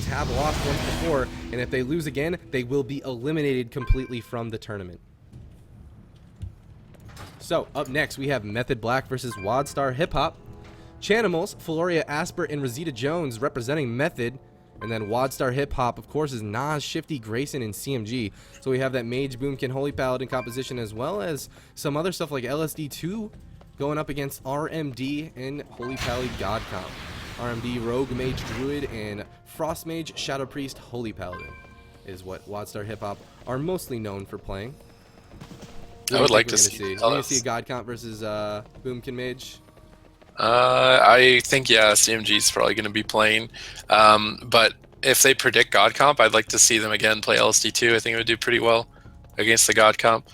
have lost once before, and if they lose again, they will be eliminated completely from the tournament. So, up next, we have Method Black versus WoDstar Hiphop. Chanimals, Floria Asper, and Rosita Jones representing Method. And then WoDstar Hiphop, of course, is Nas, Shifty, Grayson, and CMG. So we have that Mage, Boomkin, Holy Paladin composition, as well as some other stuff like LSD2 going up against RMD and Holy Paladin God Comp. RMD, Rogue Mage, Druid, and Frost Mage, Shadow Priest, Holy Paladin is what WoDstar Hiphop are mostly known for playing. I would like to see. We're going to see a God Comp versus Boomkin Mage. I think, yeah, CMG is probably going to be playing. But if they predict God Comp, I'd like to see them again play LSD2. I think it would do pretty well against the God Comp.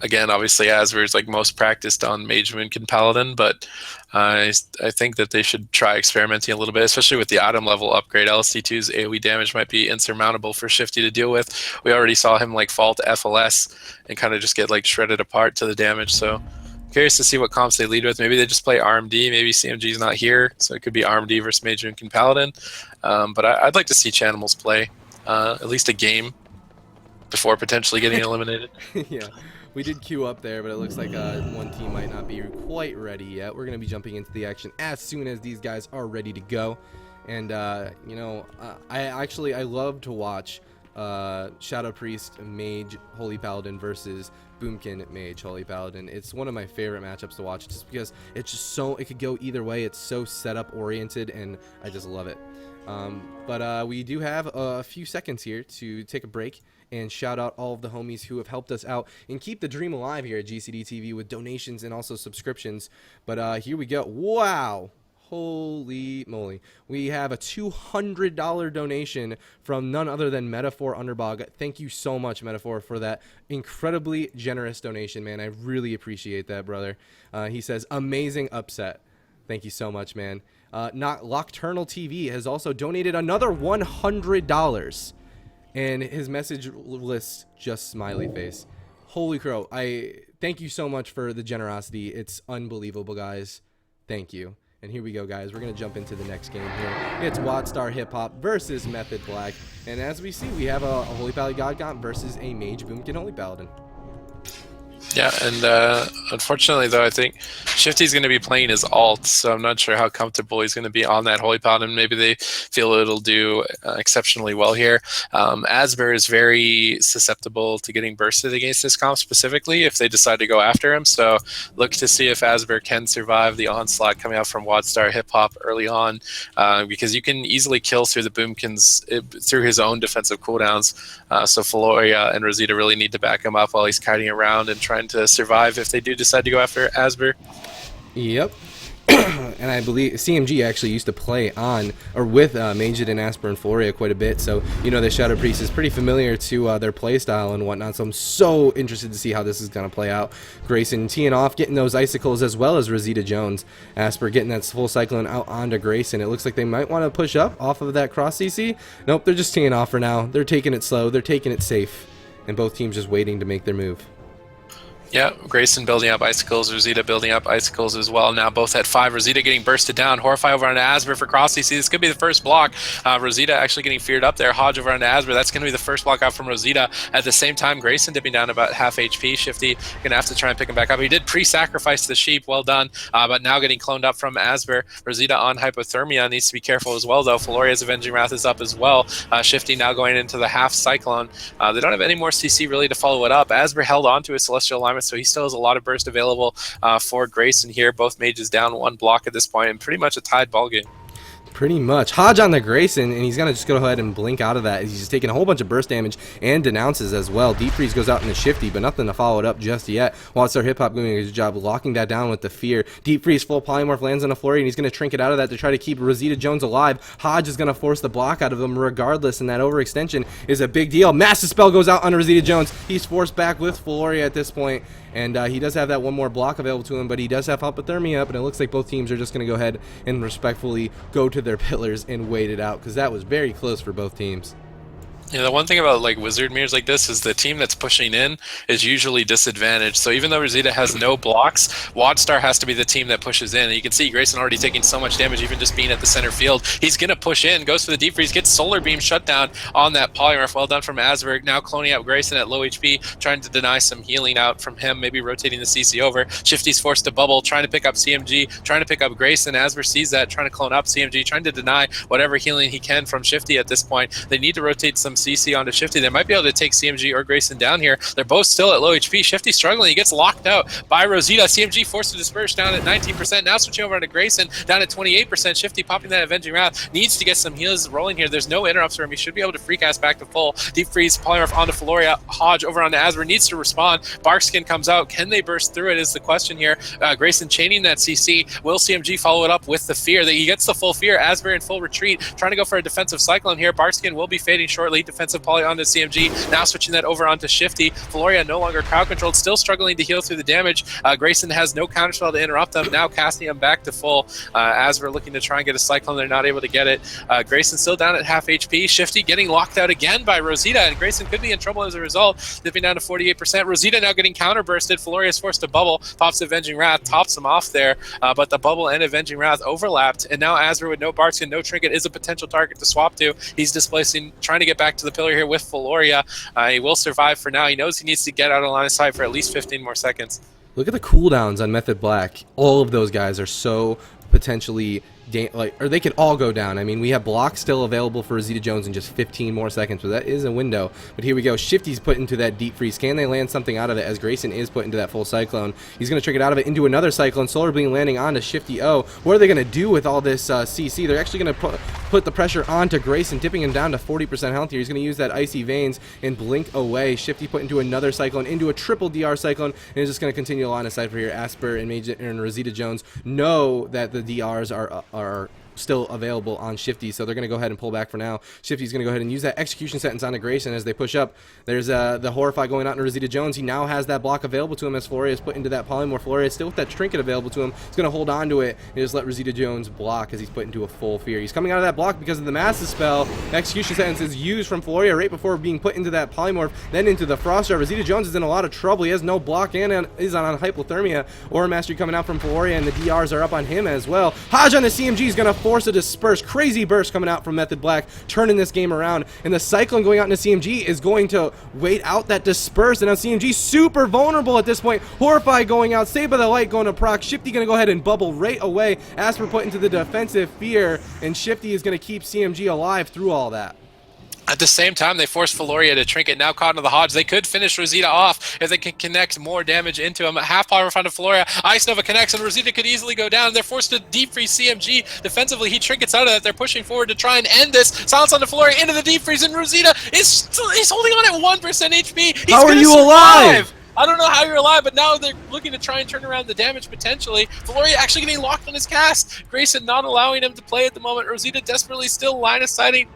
Again, obviously, Asver's like most practiced on Mage, Moonkin, Paladin, but I think that they should try experimenting a little bit, especially with the item level upgrade. LSD2's AoE damage might be insurmountable for Shifty to deal with. We already saw him like fall to FLS and kind of just get like shredded apart to the damage. So curious to see what comps they lead with. Maybe they just play RMD. Maybe CMG's not here, so it could be RMD versus Mage, Moonkin, Paladin. But I'd like to see Chanimals play at least a game before potentially getting eliminated. Yeah. We did queue up there, but it looks like one team might not be quite ready yet. We're going to be jumping into the action as soon as these guys are ready to go. And, you know, I love to watch Shadow Priest, Mage, Holy Paladin versus Boomkin, Mage, Holy Paladin. It's one of my favorite matchups to watch just because it's just so, it could go either way. It's so setup oriented, and I just love it. But we do have a few seconds here to take a break and shout out all of the homies who have helped us out and keep the dream alive here at GCD TV with donations and also subscriptions. But here we go. Wow. Holy moly. We have a $200 donation from none other than Metaphor Underbog. Thank you so much, Metaphor, for that incredibly generous donation, man. I really appreciate that, brother. He says, amazing upset. Thank you so much, man. Nocturnal TV has also donated another $100. And his message lists just smiley face. Holy crow. I thank you so much for the generosity. It's unbelievable, guys. Thank you. And here we go, guys. We're going to jump into the next game here. It's WoDstar Hiphop versus Method Black. And as we see, we have a Holy Paladin God Comp versus a Mage Boomkin Holy Paladin. Yeah, and unfortunately, though, I think Shifty's going to be playing his alt, so I'm not sure how comfortable he's going to be on that Holy Paladin. Maybe they feel it'll do exceptionally well here. Asber is very susceptible to getting bursted against this comp specifically if they decide to go after him, so look to see if Asber can survive the onslaught coming out from WoDstar Hiphop early on, because you can easily kill through the Boomkins through his own defensive cooldowns, so Floria and Rosita really need to back him up while he's kiting around and trying to survive if they do decide to go after Asber. Yep. And I believe CMG actually used to play on or with Maged and Asper and Floria quite a bit, so you know the Shadow Priest is pretty familiar to their playstyle and whatnot, so I'm so interested to see how this is going to play out. Grayson teeing off, getting those icicles, as well as Rosita Jones. Asper getting that full cyclone out onto Grayson. It looks like they might want to push up off of that cross CC. Nope, they're just teeing off for now. They're taking it slow, they're taking it safe, and both teams just waiting to make their move. Yeah, Grayson building up icicles, Rosita building up icicles as well. Now both at 5. Rosita getting bursted down. Horrify over onto Asber for cross CC. This could be the first block. Rosita actually getting feared up there. Hodge over onto Asber. That's going to be the first block out from Rosita. At the same time, Grayson dipping down about half HP. Shifty going to have to try and pick him back up. He did pre-sacrifice the sheep. Well done. But now getting cloned up from Asber. Rosita on hypothermia. Needs to be careful as well, though. Floria's Avenging Wrath is up as well. Shifty now going into the half cyclone. They don't have any more CC really to follow it up. Asber held on to his Celestial Alignment, so he still has a lot of burst available for Grayson here. Both mages down 1 block at this point, and pretty much a tied ballgame. Pretty much. Hodge on the Grayson, and he's going to just go ahead and blink out of that. He's just taking a whole bunch of burst damage and denounces as well. Deep Freeze goes out in the Shifty, but nothing to follow it up just yet. WoDstar Hiphop doing a good job locking that down with the fear. Deep Freeze full polymorph lands on a Flurry, and he's going to trinket out of that to try to keep Rosita Jones alive. Hodge is going to force the block out of him regardless, and that overextension is a big deal. Massive spell goes out on Rosita Jones. He's forced back with Floria at this point, and he does have that one more block available to him, but he does have hypothermia up, and it looks like both teams are just going to go ahead and respectfully go to their pillars and wait it out, because that was very close for both teams. Yeah, the one thing about like wizard mirrors like this is the team that's pushing in is usually disadvantaged. So even though Rosita has no blocks, WoDstar has to be the team that pushes in. And you can see Grayson already taking so much damage, even just being at the center field. He's gonna push in, goes for the deep freeze, gets solar beam shut down on that polymorph. Well done from Asberg. Now cloning out Grayson at low HP, trying to deny some healing out from him, maybe rotating the CC over. Shifty's forced to bubble, trying to pick up CMG, trying to pick up Grayson. Asberg sees that, trying to clone up CMG, trying to deny whatever healing he can from Shifty at this point. They need to rotate some CC onto Shifty. They might be able to take CMG or Grayson down here. They're both still at low HP. Shifty struggling. He gets locked out by Rosita. CMG forced to disperse down at 19%. Now switching over to Grayson down at 28%. Shifty popping that Avenging Wrath. Needs to get some heals rolling here. There's no interrupts for him. He should be able to free cast back to full. Deep freeze, polymorph onto Floria. Hodge over onto Asper. Needs to respond. Barkskin comes out. Can they burst through it is the question here. Grayson chaining that CC. Will CMG follow it up with the fear? He gets the full fear. Asper in full retreat. Trying to go for a defensive cyclone here. Barkskin will be fading shortly. Defensive poly onto CMG. Now switching that over onto Shifty. Floria no longer crowd controlled, still struggling to heal through the damage. Grayson has no counterspell to interrupt them. Now casting him back to full. As we're looking to try and get a cyclone, they're not able to get it. Grayson still down at half HP. Shifty getting locked out again by Rosita, and Grayson could be in trouble as a result, dipping down to 48%. Rosita now getting counter bursted. Floria is forced to bubble, pops Avenging Wrath, tops him off there, but the bubble and Avenging Wrath overlapped, and now Azra with no Barkskin, no Trinket is a potential target to swap to. He's displacing, trying to get back to the pillar here with Floria. He will survive for now. He knows he needs to get out of line of sight for at least 15 more seconds. Look at the cooldowns on Method Black. All of those guys are so potentially or they could all go down. I mean, we have blocks still available for Rosita Jones in just 15 more seconds, but that is a window. But here we go. Shifty's put into that deep freeze. Can they land something out of it as Grayson is put into that full cyclone? He's going to trick it out of it into another cyclone. Solar Beam landing onto Shifty O. What are they going to do with all this CC? They're actually going to put the pressure onto Grayson, dipping him down to 40% health here. He's going to use that Icy Veins and blink away. Shifty put into another cyclone, into a triple DR cyclone, and is just going to continue line of sight for here. Asper and Rosita Jones know that the DRs are still available on Shifty, so they're going to go ahead and pull back for now. Shifty's going to go ahead and use that execution sentence onto Grayson as they push up. There's the Horrify going out to Rosita Jones. He now has that block available to him as Floria is put into that polymorph. Floria is still with that trinket available to him. He's going to hold on to it and just let Rosita Jones block as he's put into a full fear. He's coming out of that block because of the massive spell. Execution sentence is used from Floria right before being put into that polymorph, then into the frost jar. Rosita Jones is in a lot of trouble. He has no block and is on hypothermia. Aura Mastery coming out from Floria, and the DRs are up on him as well. Hodge on the CMG is going to force a disperse. Crazy burst coming out from Method Black, turning this game around, and the Cyclone going out into CMG is going to wait out that disperse, and now CMG super vulnerable at this point. Horrify going out, Saved by the Light going to proc. Shifty going to go ahead and bubble right away. Asper put into the defensive fear, and Shifty is going to keep CMG alive through all that. At the same time, they force Floria to trinket, now caught into the Hodge. They could finish Rosita off if they can connect more damage into him. Half power in front of Floria. Ice Nova connects, and Rosita could easily go down. They're forced to deep freeze CMG. Defensively, he trinkets out of that. They're pushing forward to try and end this. Silence onto Floria, into the deep freeze, and Rosita is holding on at 1% HP. He's How are you survive. alive? I don't know how you're alive, but now they're looking to try and turn around the damage potentially. Floria actually getting locked on his cast. Grayson not allowing him to play at the moment. Rosita desperately still line of sighting,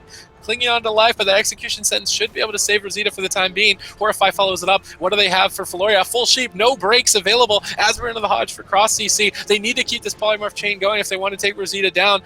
clinging on to life, but the execution sentence should be able to save Rosita for the time being. Horrify follows it up. What do they have for Floria? Full sheep, no breaks available as we're into the Hodge for cross CC. They need to keep this polymorph chain going if they want to take Rosita down.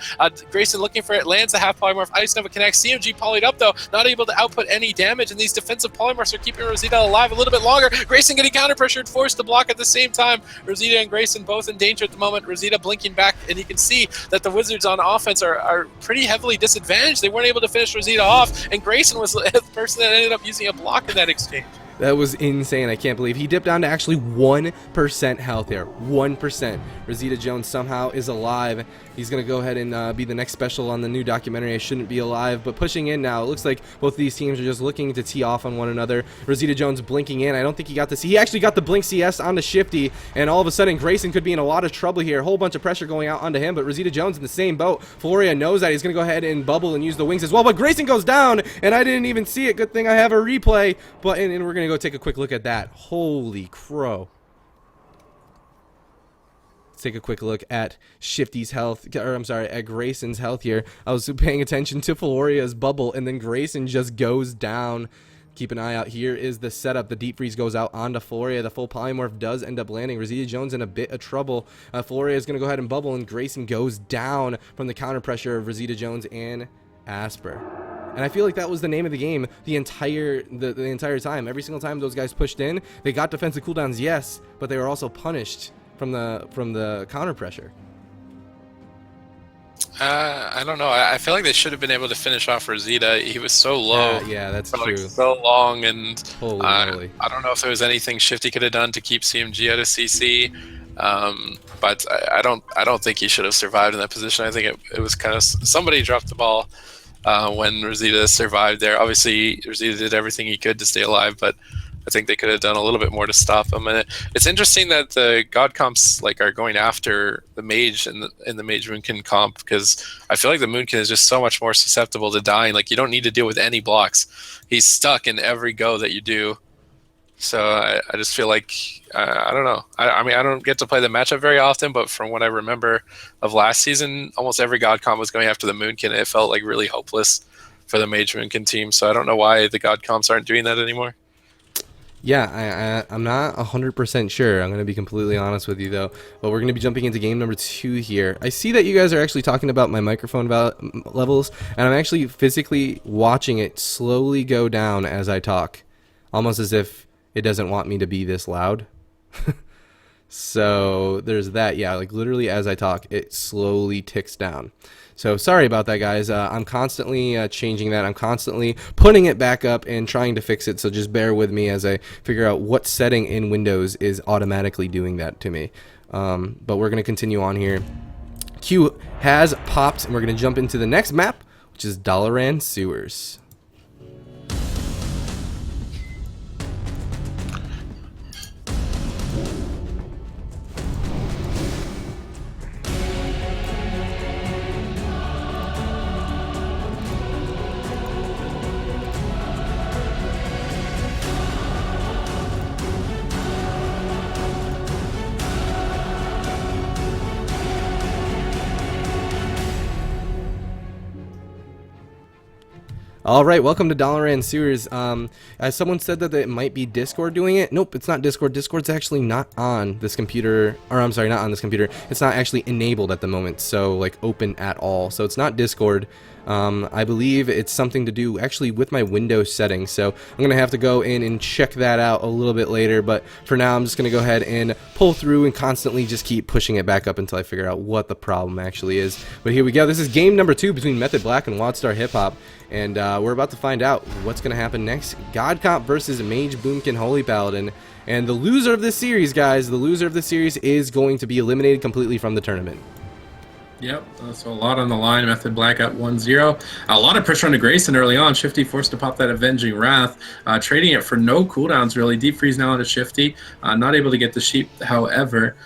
Grayson looking for it, lands the half polymorph. Ice Nova connects. CMG polyed up though, not able to output any damage, and these defensive polymorphs are keeping Rosita alive a little bit longer. Grayson getting counter pressured, forced to block at the same time. Rosita and Grayson both in danger at the moment. Rosita blinking back, and you can see that the Wizards on offense are pretty heavily disadvantaged. They weren't able to finish Rosita off, and Grayson was the person that ended up using a block in that exchange. That was insane. I can't believe he dipped down to actually 1% health there. 1%. Rosita Jones somehow is alive. He's going to go ahead and be the next special on the new documentary, I Shouldn't Be Alive. But pushing in now, it looks like both of these teams are just looking to tee off on one another. Rosita Jones blinking in. I don't think he got to see. He actually got the blink CS onto Shifty, and all of a sudden Grayson could be in a lot of trouble here. A whole bunch of pressure going out onto him, but Rosita Jones in the same boat. Floria knows that. He's going to go ahead and bubble and use the wings as well. But Grayson goes down, and I didn't even see it. Good thing I have a replay. But and we're going to go take a quick look at that. Holy crow. Take a quick look at Shifty's health, or I'm sorry, at Grayson's health here. I was paying attention to Floria's bubble, and then Grayson just goes down. Keep an eye out. Here is the setup. The deep freeze goes out onto Floria. The full polymorph does end up landing. Rosita Jones in a bit of trouble. Floria is going to go ahead and bubble, and Grayson goes down from the counter pressure of Rosita Jones and Asper. And I feel like that was the name of the game the entire time. Every single time those guys pushed in, they got defensive cooldowns, yes, but they were also punished from the counter pressure. I don't know. I feel like they should have been able to finish off Rosita. He was so low. Yeah, that's for true. like so long, and Holy moly. I don't know if there was anything Shifty could have done to keep CMG out of CC. But I don't think he should have survived in that position. I think it was kind of somebody dropped the ball when Rosita survived there. Obviously, Rosita did everything he could to stay alive, but I think they could have done a little bit more to stop him. And it's interesting that the God comps like are going after the mage in the mage Moonkin comp, because I feel like the Moonkin is just so much more susceptible to dying. Like, you don't need to deal with any blocks. He's stuck in every go that you do. So I just feel like I don't know. I mean, I don't get to play the matchup very often, but from what I remember of last season, almost every God comp was going after the Moonkin. It felt like really hopeless for the mage Moonkin team. So I don't know why the God comps aren't doing that anymore. Yeah, I'm not 100% sure. I'm going to be completely honest with you, though. But we're going to be jumping into game number 2 here. I see that you guys are actually talking about my microphone levels, and I'm actually physically watching it slowly go down as I talk, almost as if it doesn't want me to be this loud. So there's that. Yeah, like literally as I talk, it slowly ticks down. So sorry about that, guys. I'm constantly changing that. I'm constantly putting it back up and trying to fix it. So just bear with me as I figure out what setting in Windows is automatically doing that to me. But we're going to continue on here. Q has popped, and we're going to jump into the next map, which is Dalaran Sewers. All right, welcome to Dalaran Sewers. As someone said that it might be Discord doing it. Nope, it's not Discord. Discord's actually not on this computer, or I'm sorry, not on this computer. It's not actually enabled at the moment, so like open at all. So it's not Discord. I believe it's something to do actually with my Windows settings. So I'm going to have to go in and check that out a little bit later. But for now, I'm just going to go ahead and pull through and constantly just keep pushing it back up until I figure out what the problem actually is. But here we go. This is game number 2 between Method Black and WoDstar Hiphop. And we're about to find out what's going to happen next. God Comp versus Mage Boomkin Holy Paladin. And the loser of this series, guys, the loser of this series is going to be eliminated completely from the tournament. Yep, so a lot on the line. Method Black at 1-0. A lot of pressure on Grayson early on. Shifty forced to pop that Avenging Wrath, trading it for no cooldowns, really. Deep Freeze now into Shifty. Not able to get the Sheep, however.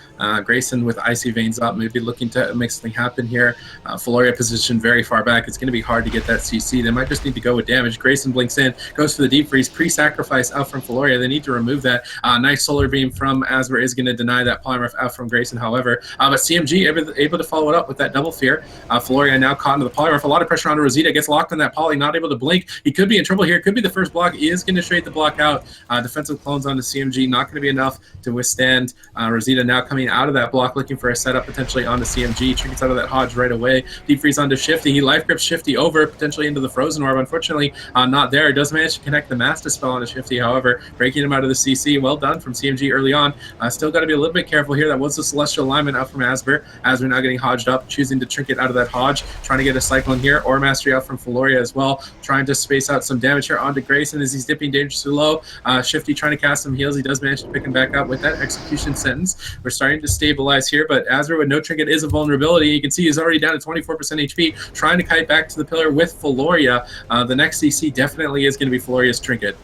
Grayson with Icy Veins up, maybe looking to make something happen here. Floria positioned very far back. It's going to be hard to get that CC. They might just need to go with damage. Grayson blinks in, goes for the Deep Freeze, pre-sacrifice out from Floria. They need to remove that. Nice Solar Beam from Asper is going to deny that Polymorph out from Grayson, however. But CMG able to follow it up with that double fear. Floria now caught into the Polymorph. A lot of pressure on Rosita. Gets locked on that Poly, not able to blink. He could be in trouble here. Could be the first block. He is going to trade the block out. Defensive clones onto CMG. Not going to be enough to withstand. Rosita now coming out of that block, looking for a setup potentially onto CMG. Trinkets out of that Hodge right away. Deep Freeze onto Shifty. He life grips Shifty over, potentially into the Frozen Orb. Unfortunately, not there. Does manage to connect the Master Spell onto Shifty, however, breaking him out of the CC. Well done from CMG early on. Still got to be a little bit careful here. That was the Celestial Alignment out from Asper. Asper now getting Hodged up, choosing to Trinket out of that Hodge, trying to get a Cyclone here. Or Mastery out from Floria as well, trying to space out some damage here onto Grayson as he's dipping dangerously low. Shifty trying to cast some heals. He does manage to pick him back up with that Execution Sentence. We're starting to stabilize here, but Asper with no trinket is a vulnerability. You can see he's already down to 24% HP, trying to kite back to the pillar with Floria. The next CC definitely is going to be Floria's trinket.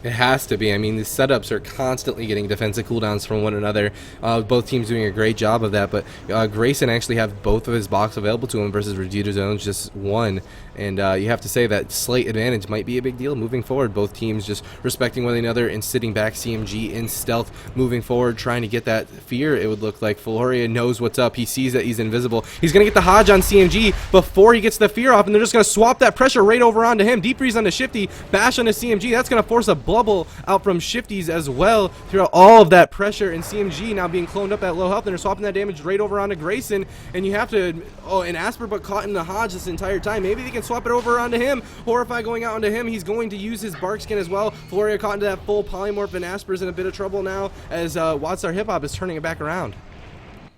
It has to be. I mean, the setups are constantly getting defensive cooldowns from one another. Both teams doing a great job of that, but Grayson actually have both of his blocks available to him versus Vegeta's Zone's just one. And you have to say that slight advantage might be a big deal moving forward. Both teams just respecting one another and sitting back. CMG in stealth moving forward, trying to get that fear. It would look like Floria knows what's up. He sees that he's invisible. He's going to get the Hodge on CMG before he gets the fear off, and they're just going to swap that pressure right over onto him. Deep Freeze onto Shifty, bash onto CMG. That's going to force a bubble out from Shifties as well throughout all of that pressure, and CMG now being cloned up at low health, and they're swapping that damage right over onto Grayson, and you have to, oh, and Asper but caught in the Hodge this entire time. Maybe they can swap it over onto him. Horrify going out onto him. He's going to use his bark skin as well. Floria caught into that full polymorph, and Asper's in a bit of trouble now as WoDstar Hiphop is turning it back around.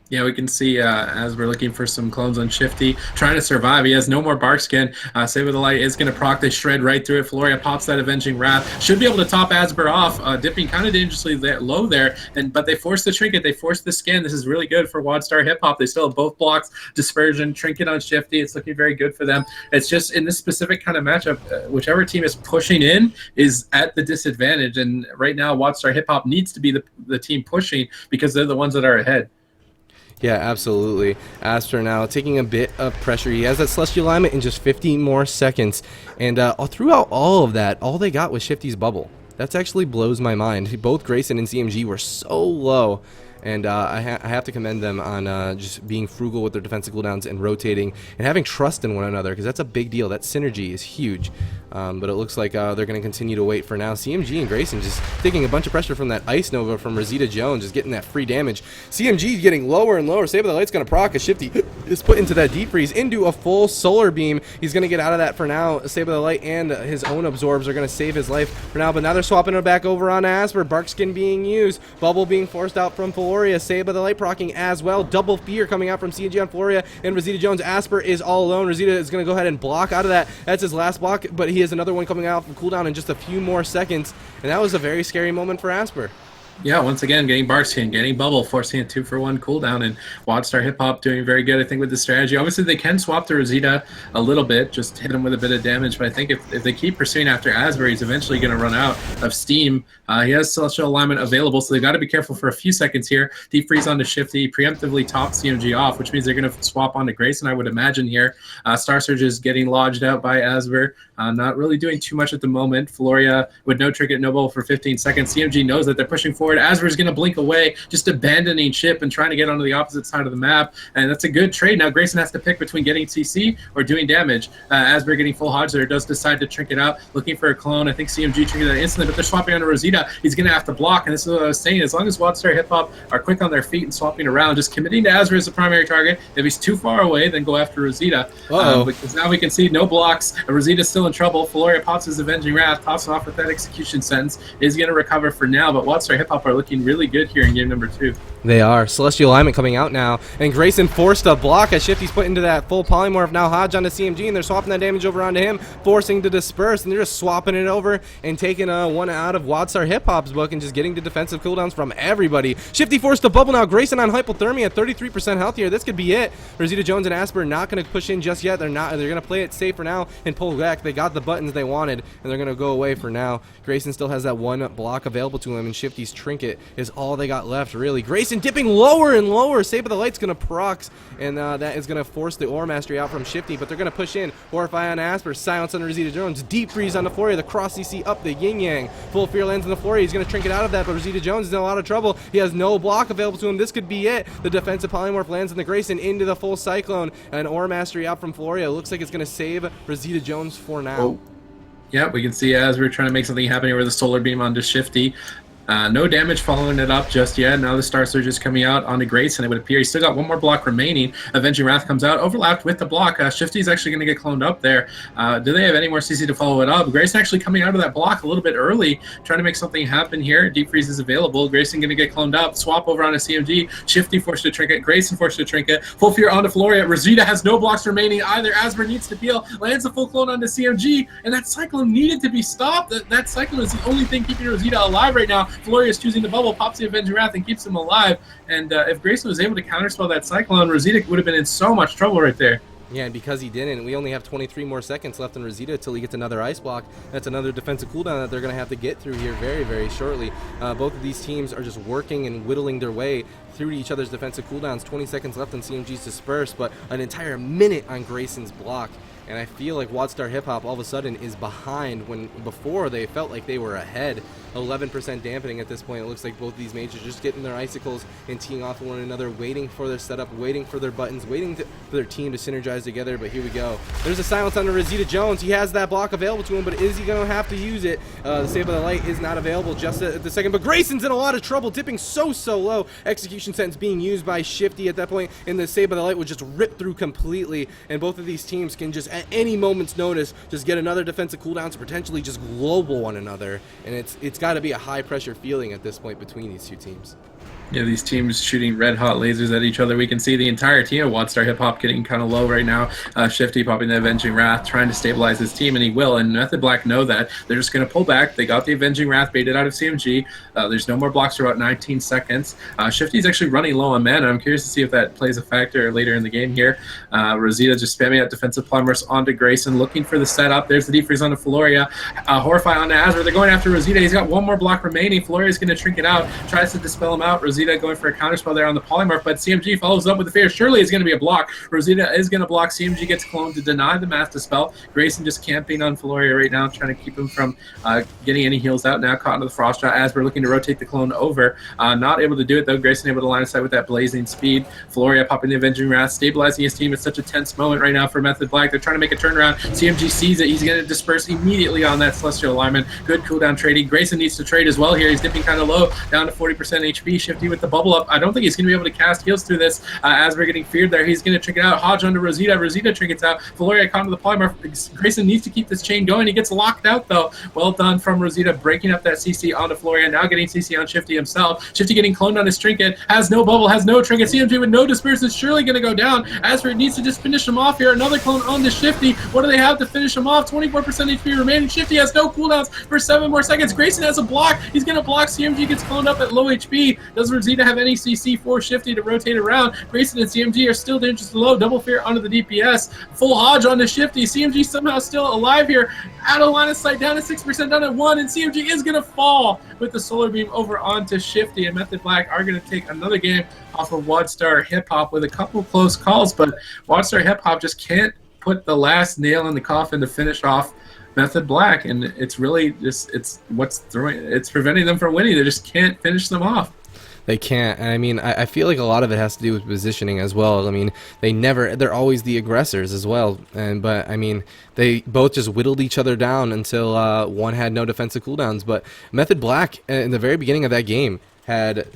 Yeah, we can see as we're looking for some clones on Shifty, trying to survive. He has no more bark skin. Save with the Light is going to proc. They shred right through it. Floria pops that Avenging Wrath. Should be able to top Asper off, dipping kind of dangerously low there. But they force the Trinket. They force the skin. This is really good for WoDstar Hiphop. They still have both blocks. Dispersion, Trinket on Shifty. It's looking very good for them. It's just in this specific kind of matchup, whichever team is pushing in is at the disadvantage. And right now, WoDstar Hiphop needs to be the team pushing because they're the ones that are ahead. Yeah, absolutely. Asper now taking a bit of pressure. He has that Celestial Alignment in just 50 more seconds. And throughout all of that, all they got was Shifty's bubble. That actually blows my mind. Both Grayson and CMG were so low. And I have to commend them on just being frugal with their defensive cooldowns and rotating and having trust in one another, because that's a big deal. That synergy is huge. But it looks like they're going to continue to wait for now. CMG and Grayson just taking a bunch of pressure from that Ice Nova from Rosita Jones, just getting that free damage. CMG getting lower and lower. Saber the Light's going to proc as Shifty is put into that deep freeze, into a full solar beam. He's going to get out of that for now. Saber the Light and his own absorbs are going to save his life for now. But now they're swapping it back over on Asper. Bark skin being used. Bubble being forced out from Floria. Saber the Light procking as well. Double fear coming out from CMG on Floria and Rosita Jones. Asper is all alone. Rosita is going to go ahead and block out of that. That's his last block, but he has another one coming out from cooldown in just a few more seconds, and that was a very scary moment for Asper. Yeah, once again, getting bark skin, getting bubble, forcing a 2-for-1 cooldown, and WoDstar Hiphop doing very good, I think, with the strategy. Obviously, they can swap to Rosita a little bit, just hit him with a bit of damage, but I think if they keep pursuing after Asper, he's eventually going to run out of steam. He has Celestial Alignment available, so they've got to be careful for a few seconds here. Deep freeze onto Shifty, preemptively top CMG off, which means they're going to swap onto Grayson, I would imagine here. Star Surge is getting lodged out by Asper, not really doing too much at the moment. Floria with no Trinket, no bubble for 15 seconds. CMG knows that they're pushing forward. Asper is going to blink away, just abandoning ship and trying to get onto the opposite side of the map, and that's a good trade. Now Grayson has to pick between getting CC or doing damage. Asper getting full Hodge there, does decide to Trinket out, looking for a clone. I think CMG Trinket that instantly, but they're swapping onto Rosita. He's going to have to block, and this is what I was saying. As long as WoDstar Hiphop are quick on their feet and swapping around, just committing to Asper as the primary target. If he's too far away, then go after Rosita. Because now we can see no blocks. Rosita's still in trouble. Floria pops his Avenging Wrath, pops off with that execution sentence, is going to recover for now, but WoDstar Hiphop are looking really good here in game number 2. They are. Celestial Alignment coming out now, and Grayson forced a block as Shifty's put into that full polymorph. Now Hodge onto CMG, and they're swapping that damage over onto him, forcing to disperse, and they're just swapping it over and taking one out of WoDstar Hiphop's book and just getting the defensive cooldowns from everybody. Shifty forced a bubble now. Grayson on hypothermia at 33% health here. This could be it. Rosita Jones and Asper not going to push in just yet. They're going to play it safe for now and pull back. They got the buttons they wanted, and they're going to go away for now. Grayson still has that one block available to him, and Shifty's Trinket is all they got left, really. Grayson dipping lower and lower. Saber the Light's going to procs, and that is going to force the Ore Mastery out from Shifty, but they're going to push in. Horrify on Asper, Silence on Rosita Jones, Deep Freeze on the Floria, the Cross CC up the Yin Yang. Full Fear lands on the Floria. He's going to Trinket out of that, but Rosita Jones is in a lot of trouble. He has no block available to him. This could be it. The defensive Polymorph lands on the Grayson into the full Cyclone, and Ore Mastery out from Floria. It looks like it's going to save Rosita Jones for now. Oh. Yeah, we can see as we're trying to make something happen here with the Solar Beam onto Shifty. No damage following it up just yet. Now the Star Surge is coming out onto Grayson. It would appear he's still got one more block remaining. Avenging Wrath comes out, overlapped with the block. Shifty's actually going to get cloned up there. Do they have any more CC to follow it up? Grayson actually coming out of that block a little bit early, trying to make something happen here. Deep Freeze is available. Grayson going to get cloned up. Swap over onto CMG. Shifty forced to Trinket. Grayson forced to Trinket. Full Fear onto Floria. Rosita has no blocks remaining either. Asper needs to peel. Lands a full clone onto CMG, and that Cyclone needed to be stopped. That Cyclone is the only thing keeping Rosita alive right now. Floria is choosing the bubble, pops the Avenging Wrath, and keeps him alive. And if Grayson was able to counterspell that Cyclone, Rosita would have been in so much trouble right there. Yeah, and because he didn't, we only have 23 more seconds left in Rosita until he gets another Ice Block. That's another defensive cooldown that they're going to have to get through here very, very shortly. Both of these teams are just working and whittling their way through to each other's defensive cooldowns. 20 seconds left on CMG's Disperse, but an entire minute on Grayson's block. And I feel like WoDstar Hiphop all of a sudden is behind when before they felt like they were ahead. 11% dampening at this point. It looks like both of these mages are just getting their icicles and teeing off one another, waiting for their setup, waiting for their buttons, waiting for their team to synergize together. But here we go. There's a silence on Rosita Jones. He has that block available to him, but is he going to have to use it? The Save by the Light is not available just at the second, but Grayson's in a lot of trouble, dipping so low. Execution sentence being used by Shifty at that point, and the Save by the Light would just rip through completely, and both of these teams can just at any moment's notice just get another defensive cooldown to potentially just global one another, and it's got to be a high pressure feeling at this point between these two teams. Yeah, these teams shooting red hot lasers at each other. We can see the entire team of WoDstar Hiphop getting kind of low right now. Shifty popping the Avenging Wrath, trying to stabilize his team, and he will. And Method Black know that. They're just going to pull back. They got the Avenging Wrath baited out of CMG. There's no more blocks for about 19 seconds. Shifty's actually running low on mana. I'm curious to see if that plays a factor later in the game here. Rosita just spamming out defensive plumbers onto Grayson, looking for the setup. There's the defreeze onto Floria. Horrify onto Azure. They're going after Rosita. He's got one more block remaining. Floria's going to trinket out, tries to dispel him out. Rosita going for a counterspell there on the polymorph, but CMG follows up with the fear. Surely it's going to be a block. Rosita is going to block. CMG gets cloned to deny the mass dispel. Grayson just camping on Floria right now, trying to keep him from getting any heals out. Now caught into the frost shot as we're looking to rotate the clone over. Not able to do it though. Grayson able to line of sight with that blazing speed. Floria popping the Avenging Wrath, stabilizing his team. It's such a tense moment right now for Method Black. They're trying to make a turnaround. CMG sees it. He's going to disperse immediately on that Celestial Alignment. Good cooldown trading. Grayson needs to trade as well here. He's dipping kind of low, down to 40% HP. Shifty with the bubble up. I don't think he's going to be able to cast heals through this as we're getting feared there. He's going to trinket out. Hodge onto Rosita. Rosita trinkets out. Floria caught into the polymorph. Grayson needs to keep this chain going. He gets locked out though. Well done from Rosita, breaking up that CC onto Floria. Now getting CC on Shifty himself. Shifty getting cloned on his trinket. Has no bubble, has no trinket. CMG with no disperse is surely going to go down. Asper needs to just finish him off here. Another clone on the Shifty. What do they have to finish him off? 24% HP remaining. Shifty has no cooldowns for 7 more seconds. Grayson has a block. He's going to block. CMG gets cloned up at low HP. Does Rosita have any CC for Shifty to rotate around? Grayson and CMG are still dangerously low. Double fear onto the DPS. Full Hodge onto Shifty. CMG somehow still alive here. Out of line of sight, down to 6%, down to 1, and CMG is going to fall with the Solar Beam over onto Shifty, and Method Black are going to take another game off of WoDstar Hiphop with a couple close calls, but WoDstar Hiphop just can't put the last nail in the coffin to finish off Method Black, and it's really just it's preventing them from winning. They just can't finish them off. They can't, and I mean, I feel like a lot of it has to do with positioning as well. I mean, they're always the aggressors as well, but I mean, they both just whittled each other down until one had no defensive cooldowns. But Method Black in the very beginning of that game had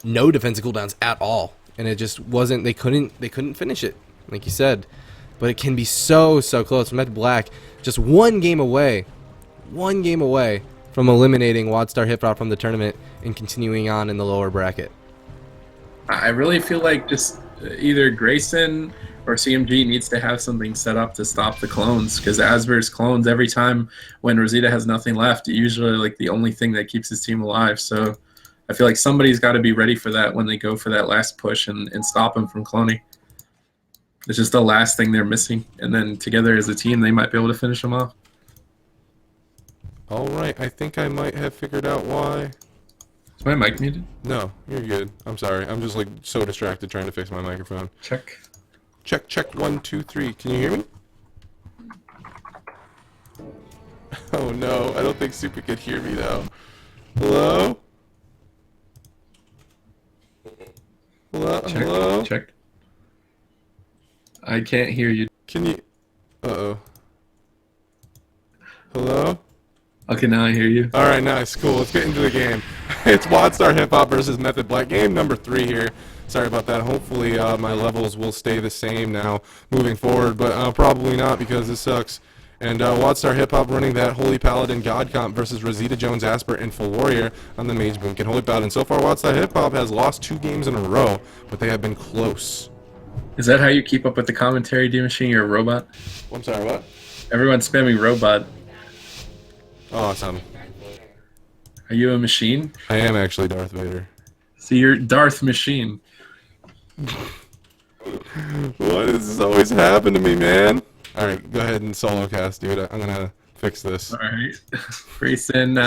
no defensive cooldowns at all, and it just wasn't. They couldn't finish it, like you said. But it can be so close. Method Black just one game away from eliminating WoDstar Hiphop from the tournament and continuing on in the lower bracket. I really feel like just either Grayson or CMG needs to have something set up to stop the clones, because Asper's clones every time when Rosita has nothing left, usually like the only thing that keeps his team alive. So I feel like somebody's got to be ready for that when they go for that last push and stop him from cloning. It's just the last thing they're missing, and then together as a team they might be able to finish them off. Alright, I think I might have figured out why. Is my mic muted? No, you're good. I'm sorry. I'm just like so distracted trying to fix my microphone. Check. Check, 1, 2, 3. Can you hear me? Oh no, I don't think Super could hear me though. Hello? Hello? Check. Hello? Check. I can't hear you. Can you... Uh-oh. Hello? Okay, now I hear you. Alright, nice. Cool. Let's get into the game. It's WoDstar Hiphop versus Method Black. Game number 3 here. Sorry about that. Hopefully my levels will stay the same now moving forward, but probably not because this sucks. And WoDstar Hiphop running that Holy Paladin God Comp versus Rosita Jones Asper and Full Warrior on the Mage Boom and Holy Paladin. So far, WoDstar Hiphop has lost 2 games in a row, but they have been close. Is that how you keep up with the commentary, D-Machine? You're a robot? I'm sorry, what? Everyone's spamming robot. Awesome. Are you a machine? I am actually Darth Vader. So you're Darth Machine. Why does this always happen to me, man? Alright, go ahead and solo cast, dude. I'm gonna fix this. Alright. Grayson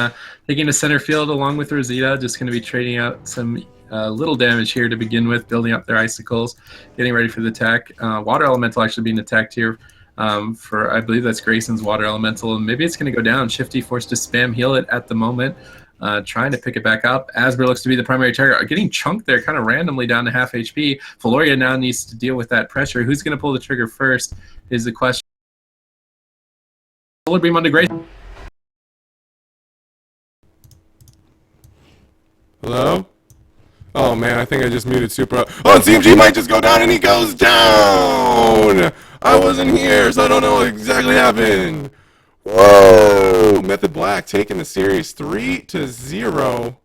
taking to center field along with Rosita. Just going to be trading out some little damage here to begin with, building up their icicles, getting ready for the attack. Water Elemental actually being attacked here for, I believe that's Grayson's Water Elemental, and maybe it's going to go down. Shifty forced to spam heal it at the moment, trying to pick it back up. Asper looks to be the primary target, getting chunked there kind of randomly down to half HP. Valoria now needs to deal with that pressure. Who's going to pull the trigger first is the question. Solar Beam onto Grayson. Hello? Oh man, I think I just muted Super. Oh, and CMG might just go down, and he goes down! I wasn't here, so I don't know what exactly happened. Whoa! Method Black taking the series 3-0.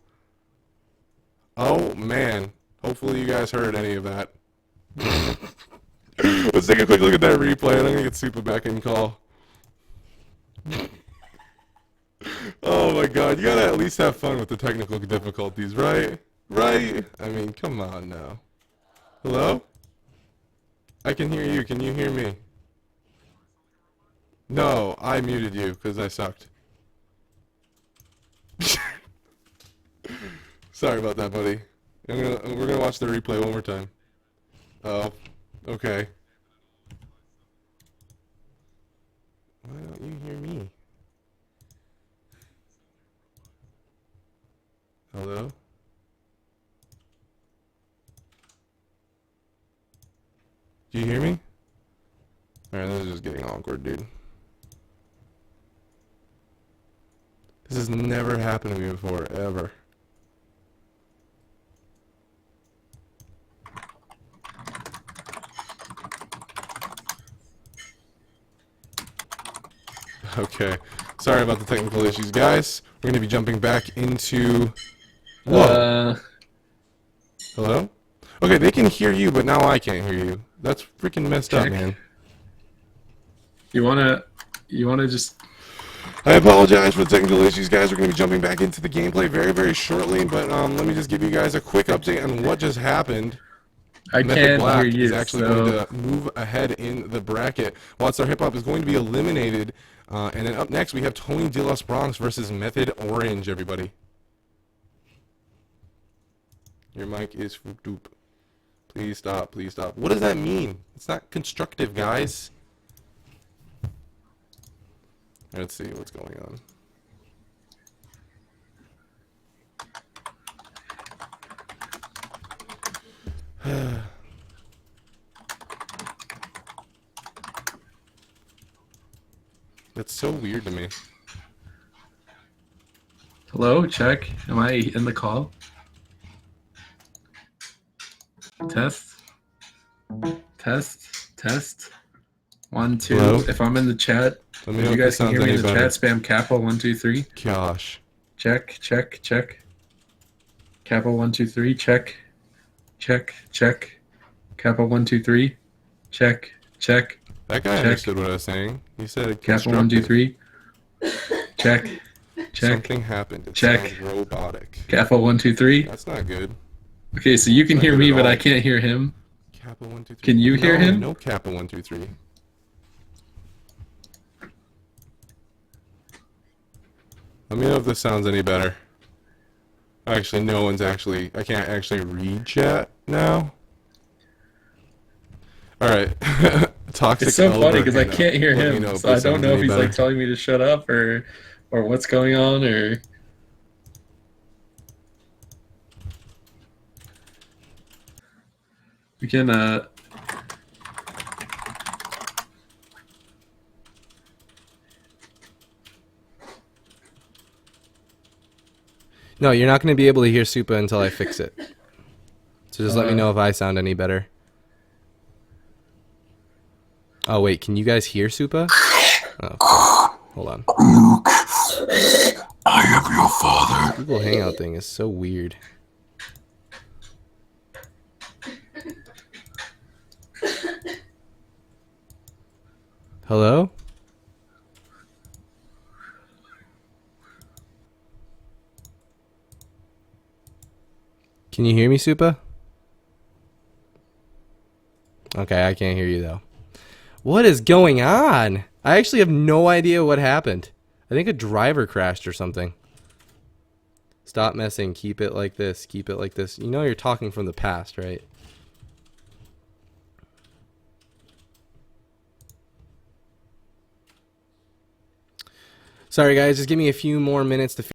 Oh man. Hopefully you guys heard any of that. Let's take a quick look at that replay, and I'm gonna get Super back in call. Oh my god, you gotta at least have fun with the technical difficulties, right? Right? I mean, come on now. Hello? I can hear you. Can you hear me? No, I muted you because I sucked. Sorry about that, buddy. We're gonna watch the replay one more time. Oh, okay. Why don't you hear me? Hello? Do you hear me? Alright, this is just getting awkward, dude. This has never happened to me before, ever. Okay. Sorry about the technical issues, guys. We're going to be jumping back into... Whoa. Hello? Okay, they can hear you, but now I can't hear you. That's freaking messed up, man. You wanna just... I apologize for the technical issues, guys. We're going to be jumping back into the gameplay very, very shortly, but let me just give you guys a quick update on what just happened. I can't hear you, is actually going to move ahead in the bracket. WoDstar Hiphop is going to be eliminated, and then up next we have Tony De Los Bronx versus Method Orange, everybody. Your mic is foop doop. Please stop, please stop. What does that mean? It's not constructive, guys. Let's see what's going on. That's so weird to me. Hello, check. Am I in the call? Test. Test. Test. 1, 2. Hello? If I'm in the chat, Let me if know you if guys this can hear sounds me any in the better. chat, spam Kappa 1, 2, 3. Gosh. Check, check, check. Kappa 1, 2, 3. Check. Check, check. Kappa 1, 2, 3. Check, check. That guy Check. understood what I was saying. He said Kappa 1, 2, 3. Check. Check. Something happened. It Check. sounds robotic. Kappa 1, 2, 3. That's not good. Okay, so you can Not hear good me, at but all. I can't hear him. Kappa 1, 2, 3. Can you hear No, him? No Kappa 1, 2, 3. Let me know if this sounds any better. Actually, no one's actually... I can't actually read chat now. Alright. Toxic It's so funny Elder, because I hey, can't hear let me him, know if so I this don't sounds know if any he's better. like telling me to shut up or what's going on or. We can No, you're not going to be able to hear Supa until I fix it. So just let me know if I sound any better. Oh, wait. Can you guys hear Supa? Oh, hold on. Luke, I am your father. Google Hangout thing is so weird. Hello? Can you hear me, Supa? Okay, I can't hear you though. What is going on? I actually have no idea what happened. I think a driver crashed or something. Stop messing. Keep it like this. Keep it like this. You know you're talking from the past, right? Sorry guys, just give me a few more minutes to